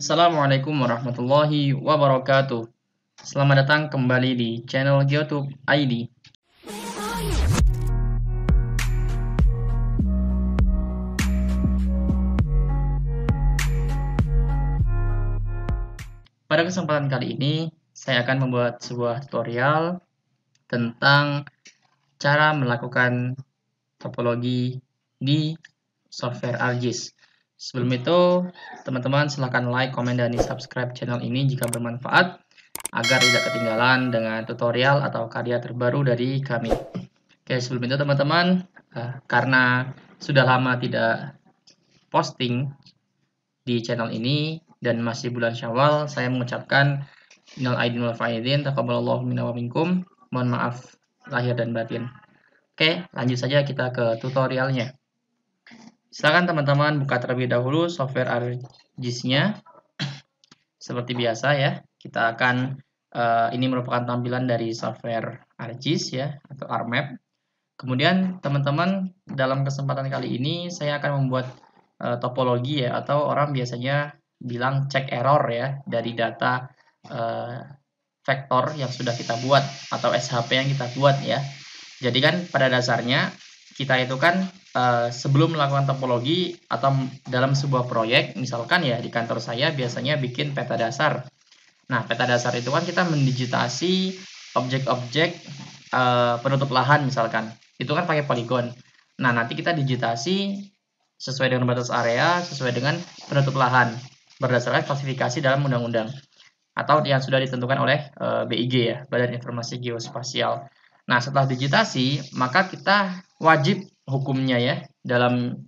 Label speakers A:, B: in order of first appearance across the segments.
A: Assalamualaikum warahmatullahi wabarakatuh. Selamat datang kembali di channel YouTube ID. Pada kesempatan kali ini, saya akan membuat sebuah tutorial tentang cara melakukan topologi di software ArcGIS. Sebelum itu, teman-teman silahkan like, komen, dan subscribe channel ini jika bermanfaat agar tidak ketinggalan dengan tutorial atau karya terbaru dari kami. Oke, sebelum itu teman-teman, karena sudah lama tidak posting di channel ini dan masih bulan Syawal, saya mengucapkan minal aidin wal faizin, taqabbalallahu minna wa minkum. Mohon maaf lahir dan batin. Oke, lanjut saja kita ke tutorialnya. Silakan teman-teman buka terlebih dahulu software ArcGIS-nya. Seperti biasa ya, kita akan ini merupakan tampilan dari software ArcGIS ya atau ArcMap. Kemudian teman-teman dalam kesempatan kali ini saya akan membuat topologi ya, atau orang biasanya bilang check error ya, dari data vektor yang sudah kita buat atau SHP yang kita buat ya. Jadi kan pada dasarnya kita itu kan sebelum melakukan topologi atau dalam sebuah proyek, misalkan ya di kantor saya biasanya bikin peta dasar. Nah, peta dasar itu kan kita mendigitasi objek-objek penutup lahan misalkan. Itu kan pakai poligon. Nah, nanti kita digitasi sesuai dengan batas area, sesuai dengan penutup lahan berdasarkan klasifikasi dalam undang-undang atau yang sudah ditentukan oleh BIG ya, Badan Informasi Geospasial. Nah, setelah digitasi, maka kita wajib hukumnya ya dalam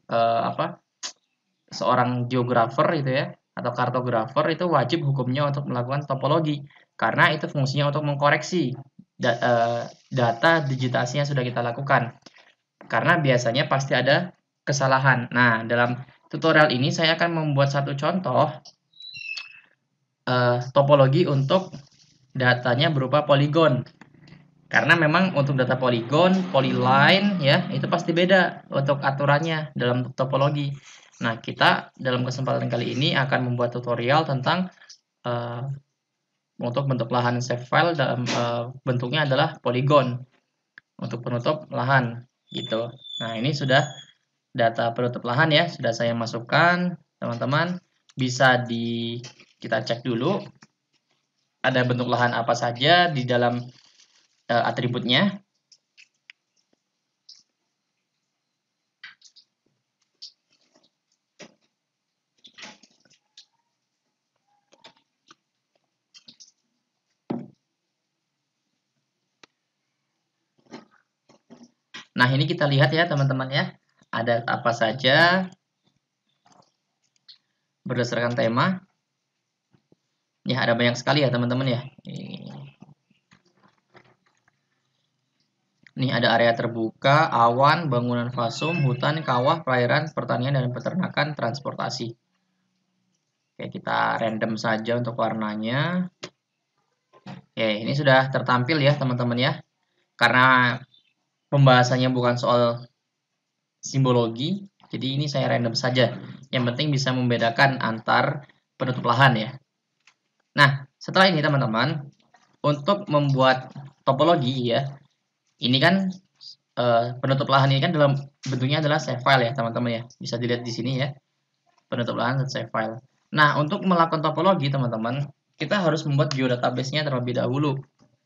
A: seorang geografer itu ya atau kartografer itu wajib hukumnya untuk melakukan topologi karena itu fungsinya untuk mengkoreksi data digitasi yang sudah kita lakukan. Karena biasanya pasti ada kesalahan. Nah, dalam tutorial ini saya akan membuat satu contoh topologi untuk datanya berupa poligon. Karena memang untuk data poligon, polyline ya, itu pasti beda untuk aturannya dalam topologi. Nah, kita dalam kesempatan kali ini akan membuat tutorial tentang untuk bentuk lahan save file dalam bentuknya adalah poligon untuk penutup lahan gitu. Nah, ini sudah data penutup lahan ya, sudah saya masukkan. Teman-teman bisa kita cek dulu ada bentuk lahan apa saja di dalam atributnya. Nah, ini kita lihat ya teman-teman ya, ada apa saja berdasarkan tema. Ya, ada banyak sekali ya teman-teman ya. Ini ada area terbuka, awan, bangunan fasum, hutan, kawah, perairan, pertanian, dan peternakan, transportasi. Oke, kita random saja untuk warnanya. Oke, ini sudah tertampil ya teman-teman ya. Karena pembahasannya bukan soal simbologi, jadi ini saya random saja. Yang penting bisa membedakan antar penutup lahan ya. Nah, setelah ini teman-teman, untuk membuat topologi ya, ini kan penutup lahan ini kan dalam bentuknya adalah save file ya teman-teman ya. Bisa dilihat di sini ya, penutup lahan dan save file. Nah, untuk melakukan topologi teman-teman, kita harus membuat geodatabase-nya terlebih dahulu.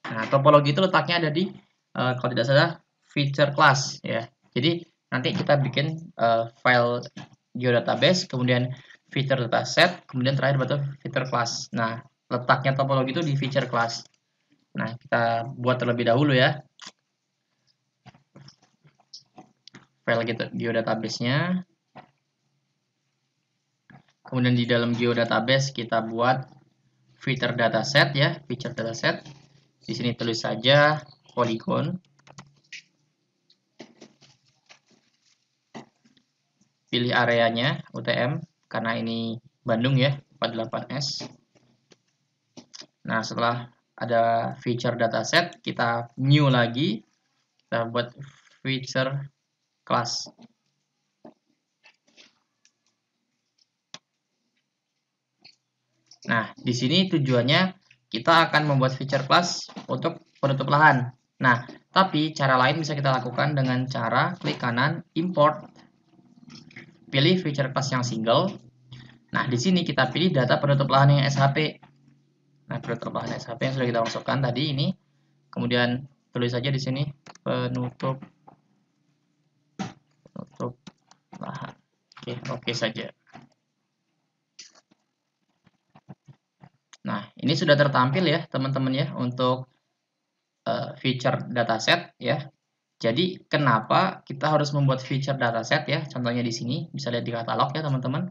A: Nah, topologi itu letaknya ada di kalau tidak salah feature class ya. Jadi nanti kita bikin file geodatabase, kemudian feature dataset, kemudian terakhir baru feature class. Nah, letaknya topologi itu di feature class. Nah, kita buat terlebih dahulu ya file geodatabase-nya. Kemudian di dalam geodatabase kita buat feature dataset ya, feature dataset. Di sini tulis saja polygon. Pilih areanya UTM karena ini Bandung ya, 48S. Nah, setelah ada feature dataset, kita new lagi. Kita buat feature class. Nah, di sini tujuannya kita akan membuat feature class untuk penutup lahan. Nah, tapi cara lain bisa kita lakukan dengan cara klik kanan, import, pilih feature class yang single. Nah, di sini kita pilih data penutup lahan yang SHP. Nah, penutup lahan SHP yang sudah kita masukkan tadi ini. Kemudian tulis saja di sini penutup lahan. Oke saja. Nah, ini sudah tertampil ya, teman-teman ya, untuk feature dataset ya. Jadi, kenapa kita harus membuat feature dataset ya? Contohnya di sini, bisa lihat di katalog ya, teman-teman.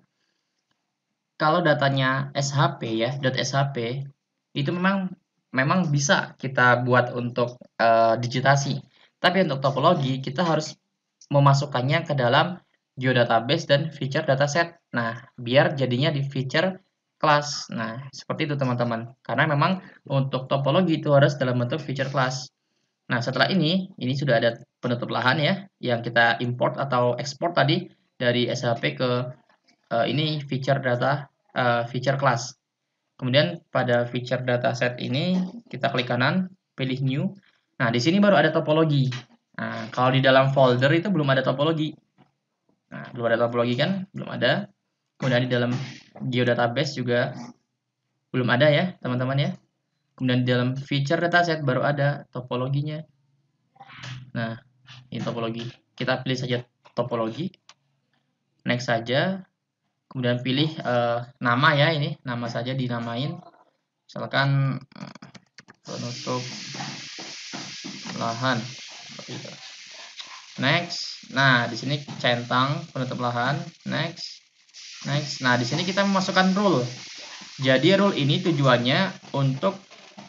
A: Kalau datanya SHP ya, .shp itu memang bisa kita buat untuk digitasi. Tapi untuk topologi kita harus memasukkannya ke dalam geodatabase dan feature dataset. Nah, biar jadinya di feature class. Nah, seperti itu teman-teman. Karena memang untuk topologi itu harus dalam bentuk feature class. Nah, setelah ini sudah ada penutup lahan ya, yang kita import atau ekspor tadi dari SHP ke ini feature class. Kemudian pada feature dataset ini kita klik kanan, pilih new. Nah, di sini baru ada topologi. Nah, kalau di dalam folder itu belum ada topologi. Nah, belum ada topologi kan? Belum ada. Kemudian di dalam geodatabase juga belum ada ya, teman-teman ya. Kemudian di dalam feature dataset baru ada topologinya. Nah, ini topologi. Kita pilih saja topologi. Next saja. Kemudian pilih nama ya, ini nama saja dinamain. Misalkan penutup lahan. Next. Nah, di sini centang penutup lahan. Next. Next. Nah, di sini kita memasukkan rule. Jadi rule ini tujuannya untuk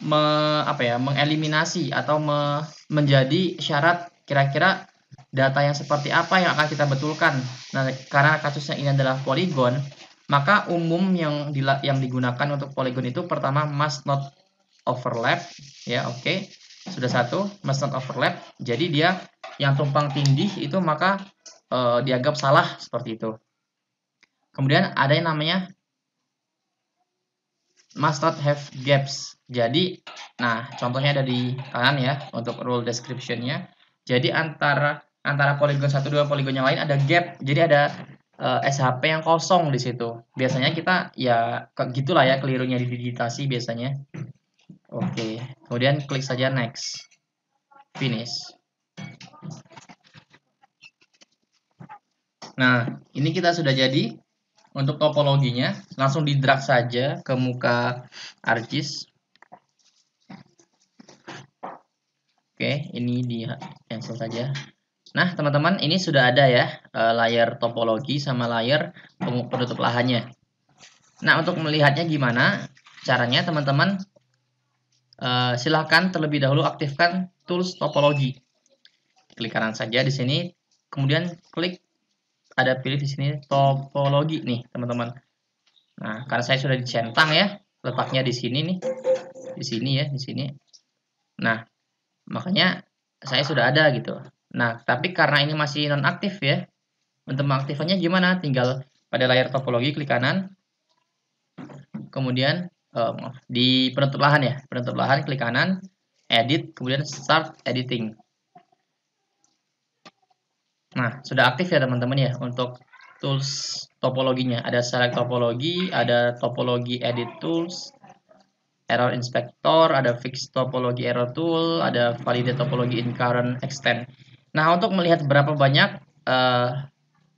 A: mengeliminasi atau menjadi syarat kira-kira data yang seperti apa yang akan kita betulkan. Nah, karena kasusnya ini adalah polygon, maka umum yang digunakan untuk polygon itu pertama must not overlap, ya oke. Sudah satu, must not overlap. Jadi dia yang tumpang tindih itu maka dianggap salah seperti itu. Kemudian ada yang namanya must not have gaps. Jadi, nah contohnya ada di kanan ya untuk rule description-nya. Jadi antara poligon satu dengan poligon yang lain ada gap. Jadi ada SHP yang kosong di situ. Biasanya kita ya gitulah ya kelirunya di digitasi biasanya. Oke, kemudian klik saja next. Finish. Nah, ini kita sudah jadi. Untuk topologinya, langsung di drag saja ke muka ArcGIS. Oke, ini di cancel saja. Nah, teman-teman, ini sudah ada ya layar topologi sama layar penutup lahannya. Nah, untuk melihatnya gimana caranya, teman-teman? Silahkan terlebih dahulu aktifkan tools topologi. Klik kanan saja di sini, kemudian klik ada pilih di sini topologi nih, teman-teman. Nah, karena saya sudah dicentang ya, letaknya di sini nih, di sini ya, di sini. Nah, makanya saya sudah ada gitu. Nah, tapi karena ini masih nonaktif ya, untuk mengaktifkannya gimana? Tinggal pada layar topologi klik kanan, kemudian di penutup lahan ya, penutup lahan klik kanan, edit, kemudian start editing. Nah, sudah aktif ya teman-teman ya untuk tools topologinya. Ada select topologi, ada topologi edit tools, error inspector, ada fix topologi error tool, ada validate topologi in current extent. Nah, untuk melihat berapa banyak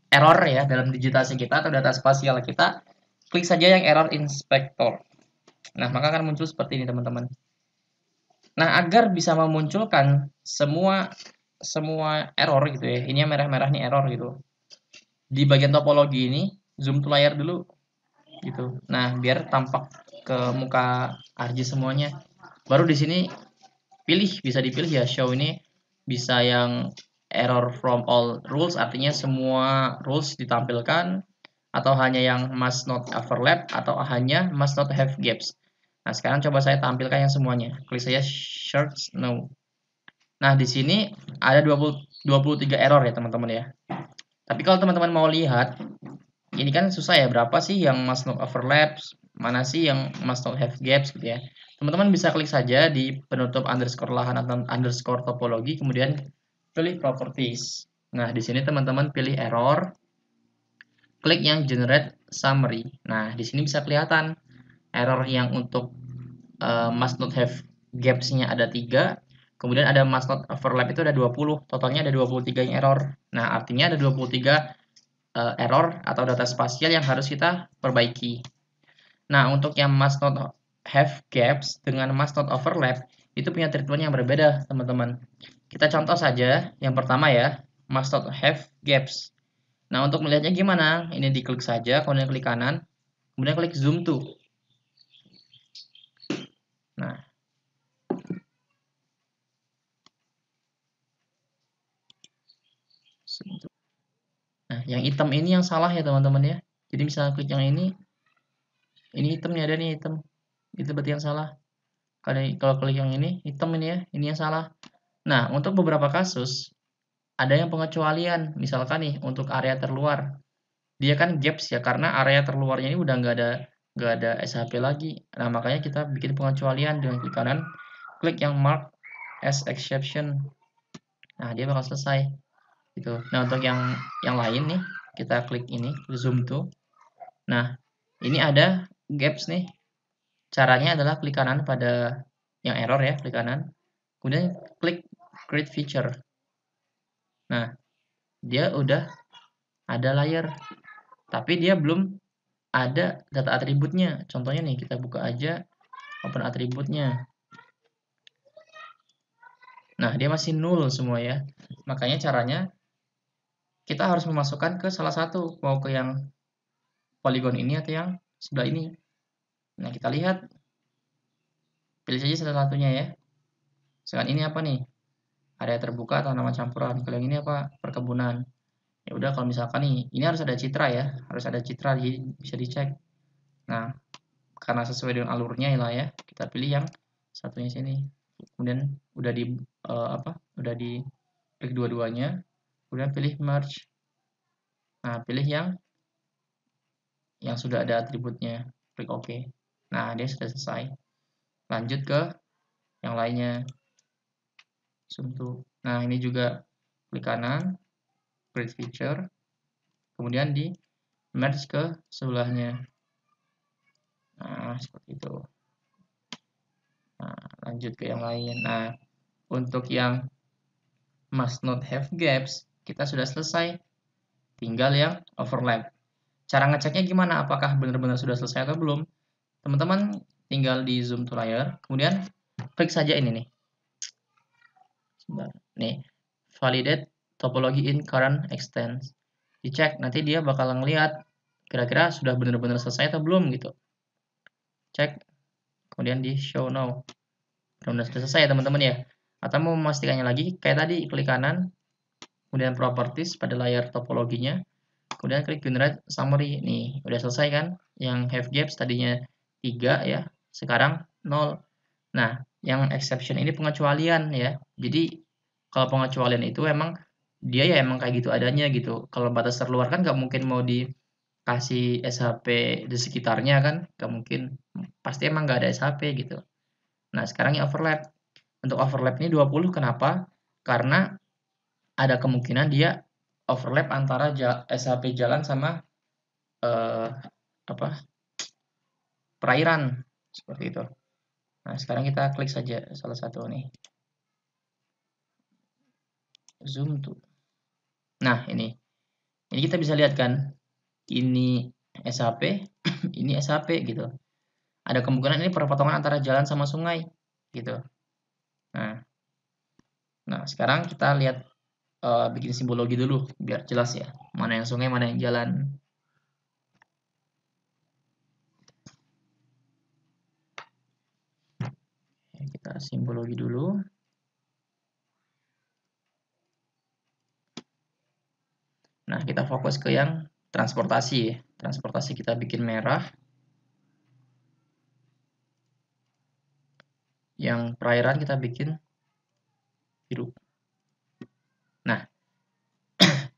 A: error ya dalam digitasi kita atau data spasial kita, klik saja yang error inspector. Nah, maka akan muncul seperti ini teman-teman. Nah, agar bisa memunculkan semua error gitu ya. Ini yang merah-merah nih error gitu. Di bagian topologi ini zoom to layar dulu gitu. Nah, biar tampak ke muka ArcGIS semuanya. Baru di sini bisa dipilih ya show ini bisa yang error from all rules artinya semua rules ditampilkan atau hanya yang must not overlap atau hanya must not have gaps. Nah, sekarang coba saya tampilkan yang semuanya. Klik saya search no. Nah, di sini ada 23 error ya, teman-teman ya. Tapi kalau teman-teman mau lihat, ini kan susah ya, berapa sih yang must not overlap, mana sih yang must not have gaps gitu ya. Teman-teman bisa klik saja di penutup underscore lahan atau underscore topologi, kemudian pilih properties. Nah, di sini teman-teman pilih error, klik yang generate summary. Nah, di sini bisa kelihatan error yang untuk must not have gaps-nya ada 3, kemudian ada must not overlap itu ada 20, totalnya ada 23 yang error. Nah, artinya ada 23 error atau data spasial yang harus kita perbaiki. Nah, untuk yang must not have gaps dengan must not overlap, itu punya treatment yang berbeda, teman-teman. Kita contoh saja, yang pertama ya, must not have gaps. Nah, untuk melihatnya gimana? Ini diklik saja, kemudian klik kanan, kemudian klik zoom to. Nah, nah, yang hitam ini yang salah ya teman-teman ya. Jadi misalnya klik yang ini hitamnya ada nih hitam. Itu berarti yang salah. Kalau klik yang ini hitam ini ya, ini yang salah. Nah, untuk beberapa kasus ada yang pengecualian. Misalkan nih untuk area terluar, dia kan gaps ya karena area terluarnya ini udah nggak ada SHP lagi. Nah, makanya kita bikin pengecualian dengan klik kanan, klik yang mark as exception. Nah, dia bakal selesai. Gitu. Nah, untuk yang lain nih, kita klik ini, zoom to. Nah, ini ada gaps nih. Caranya adalah klik kanan pada yang error ya, klik kanan. Kemudian klik create feature. Nah, dia udah ada layer, tapi dia belum ada data atributnya. Contohnya nih, kita buka aja open atributnya. Nah, dia masih null semua ya. Makanya caranya kita harus memasukkan ke salah satu, mau ke yang polygon ini atau yang sebelah ini. Nah, kita lihat. Pilih saja salah satunya ya. Sekarang ini apa nih? Area terbuka atau nama campuran. Kalau yang ini apa? Perkebunan. Ya udah kalau misalkan nih, ini harus ada citra ya. Harus ada citra, jadi bisa dicek. Nah, karena sesuai dengan alurnya ya, kita pilih yang satunya sini. Kemudian udah di Udah di klik dua-duanya. Kemudian pilih merge. Nah, pilih yang sudah ada atributnya. Klik OK. Nah, dia sudah selesai. Lanjut ke yang lainnya. Zoom to. Nah, ini juga klik kanan, create feature, kemudian di merge ke sebelahnya. Nah, seperti itu. Nah, lanjut ke yang lain. Nah, untuk yang must not have gaps, kita sudah selesai. Tinggal yang overlap. Cara ngeceknya gimana? Apakah benar-benar sudah selesai atau belum? Teman-teman tinggal di zoom to layer, kemudian klik saja ini nih. Sebentar. Nih, validate topology in current extent. Dicek, nanti dia bakal ngelihat kira-kira sudah benar-benar selesai atau belum gitu. Cek, kemudian di show now. Benar-benar sudah selesai ya teman-teman ya. Atau mau memastikannya lagi, kayak tadi klik kanan, kemudian properties pada layar topologinya, kemudian klik generate summary. Nih, udah selesai kan? Yang have gaps tadinya 3 ya, sekarang 0. Nah, yang exception ini pengecualian ya. Jadi kalau pengecualian itu emang dia ya emang kayak gitu adanya gitu. Kalau batas terluar kan nggak mungkin mau dikasih SHP di sekitarnya kan, nggak mungkin. Pasti emang nggak ada SHP gitu. Nah, sekarang yang overlap. Untuk overlap ini 20, kenapa? Karena ada kemungkinan dia overlap antara SHP jalan sama eh, apa perairan seperti itu. Nah, sekarang kita klik saja salah satu nih. Zoom tuh. Nah, ini kita bisa lihat kan, ini SHP, ini SHP gitu. Ada kemungkinan ini perpotongan antara jalan sama sungai gitu. Nah, sekarang kita lihat bikin simbologi dulu biar jelas ya, mana yang sungai, mana yang jalan. Kita simbologi dulu. Nah, kita fokus ke yang transportasi. Transportasi kita bikin merah. Yang perairan kita bikin biru. Nah,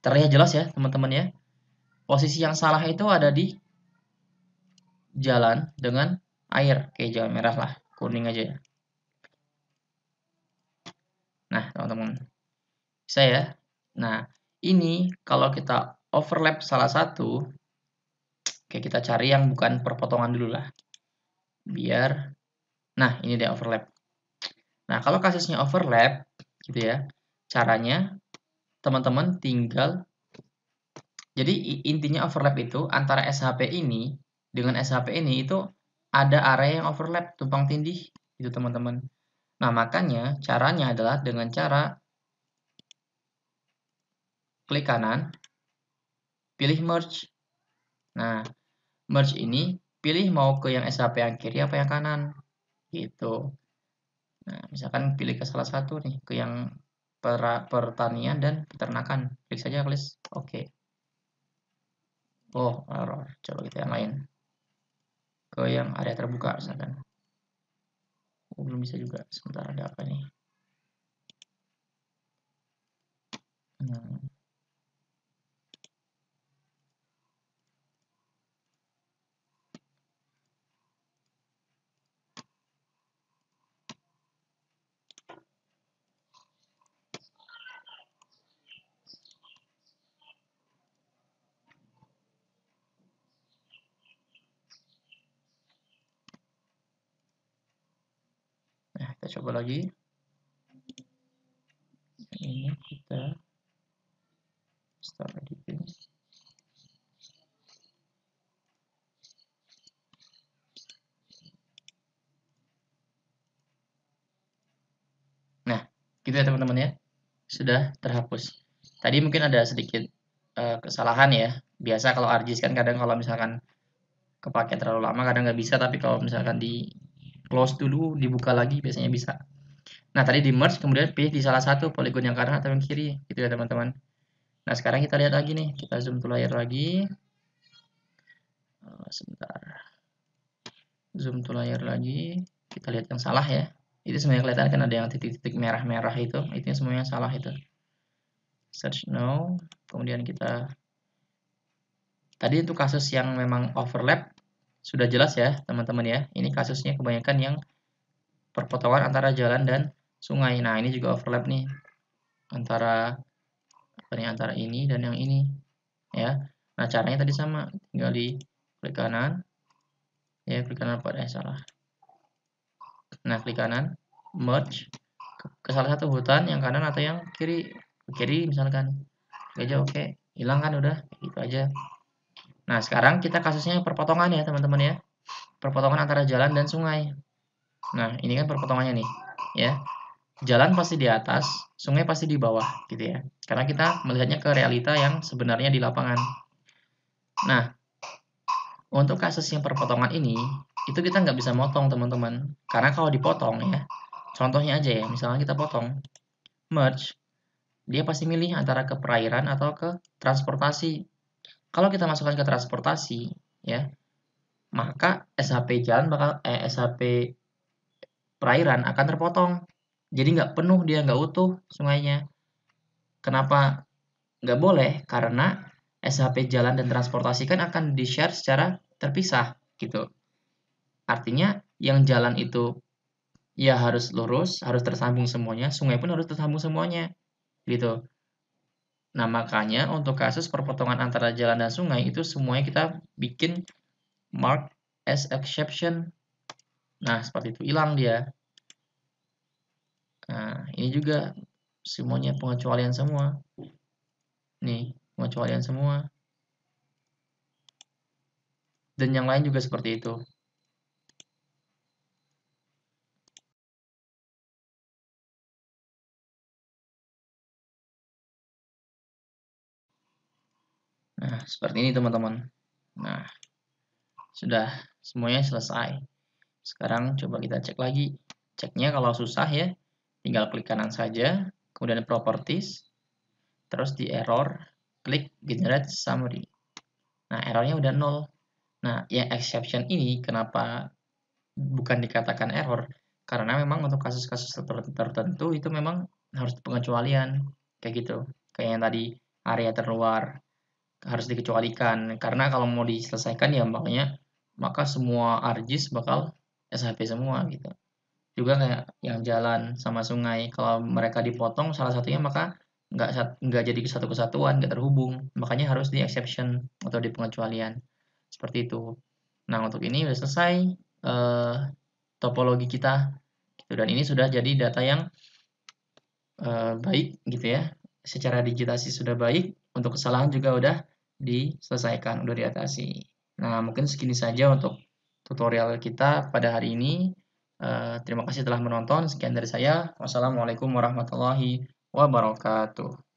A: terlihat jelas ya teman-teman ya. Posisi yang salah itu ada di jalan dengan air, kayak jalan merah lah, kuning aja ya. Nah, teman-teman, bisa ya. Nah, ini kalau kita overlap salah satu, kayak kita cari yang bukan perpotongan dulu lah. Biar, nah ini dia overlap. Nah, kalau kasusnya overlap, gitu ya, caranya teman-teman tinggal, jadi intinya overlap itu antara SHP ini dengan SHP ini itu ada area yang overlap, tumpang tindih, itu teman-teman. Nah, makanya caranya adalah dengan cara klik kanan, pilih merge. Nah, merge ini pilih mau ke yang SHP yang kiri apa yang kanan, gitu. Nah, misalkan pilih ke salah satu nih, ke yang pertanian dan peternakan. Klik saja, klik oke. Oh, error. Coba kita yang lain. Ke yang area terbuka misalkan. Oh, belum bisa juga. Sebentar, ada apa nih? Nah, kita coba lagi. Ini kita start editing. Nah, gitu ya teman-teman ya. Sudah terhapus. Tadi mungkin ada sedikit kesalahan ya. Biasa kalau ArcGIS kan kadang kalau misalkan kepake terlalu lama kadang nggak bisa, tapi kalau misalkan di close dulu, dibuka lagi biasanya bisa. Nah, tadi di merge kemudian pilih di salah satu poligon yang kanan atau yang kiri, gitu ya teman-teman. Nah, sekarang kita lihat lagi nih, kita zoom to layar lagi. Sebentar. Zoom to layar lagi, kita lihat yang salah ya. Itu semuanya kelihatan kan ada yang titik-titik merah-merah itu semuanya salah itu. Search now, kemudian kita tadi untuk kasus yang memang overlap sudah jelas ya teman-teman ya. Ini kasusnya kebanyakan yang perpotongan antara jalan dan sungai. Nah, ini juga overlap nih antara apa nih, antara ini dan yang ini ya. Nah, caranya tadi sama, tinggal di klik kanan ya, klik kanan pada salah. Nah, klik kanan, merge ke salah satu hutan yang kanan atau yang kiri. Ke kiri misalkan. Klik aja oke. Hilang kan udah, gitu aja. Nah, sekarang kita kasusnya perpotongan ya, teman-teman ya. Perpotongan antara jalan dan sungai. Nah, ini kan perpotongannya nih, ya. Jalan pasti di atas, sungai pasti di bawah, gitu ya. Karena kita melihatnya ke realita yang sebenarnya di lapangan. Nah, untuk kasus yang perpotongan ini, itu kita nggak bisa motong, teman-teman. Karena kalau dipotong ya, contohnya aja ya, misalnya kita potong, merge, dia pasti milih antara ke perairan atau ke transportasi. Kalau kita masukkan ke transportasi, ya, maka SHP jalan SHP perairan akan terpotong. Jadi nggak penuh, dia nggak utuh sungainya. Kenapa nggak boleh? Karena SHP jalan dan transportasi kan akan di-share secara terpisah gitu. Artinya yang jalan itu ya harus lurus, harus tersambung semuanya, sungai pun harus tersambung semuanya gitu. Nah, makanya untuk kasus perpotongan antara jalan dan sungai itu semuanya kita bikin mark as exception. Nah, seperti itu, hilang dia. Nah, ini juga semuanya pengecualian semua. Nih, pengecualian semua. Dan yang lain juga seperti itu. Nah, seperti ini teman-teman. Nah, sudah semuanya selesai. Sekarang coba kita cek lagi. Ceknya kalau susah ya, tinggal klik kanan saja, kemudian properties, terus di error, klik generate summary. Nah, errornya udah 0. Nah, yang exception ini kenapa bukan dikatakan error? Karena memang untuk kasus-kasus tertentu itu memang harus pengecualian. Kayak gitu. Kayak yang tadi, area terluar harus dikecualikan. Karena kalau mau diselesaikan ya makanya maka semua ArcGIS bakal SHP semua gitu. Juga kayak yang jalan sama sungai, kalau mereka dipotong salah satunya maka nggak jadi satu kesatuan, nggak terhubung. Makanya harus di exception atau di pengecualian. Seperti itu. Nah, untuk ini udah selesai topologi kita. Gitu. Dan ini sudah jadi data yang baik gitu ya. Secara digitasi sudah baik, untuk kesalahan juga udah diselesaikan, udah diatasi. Nah, mungkin segini saja untuk tutorial kita pada hari ini. Terima kasih telah menonton. Sekian dari saya. Wassalamualaikum warahmatullahi wabarakatuh.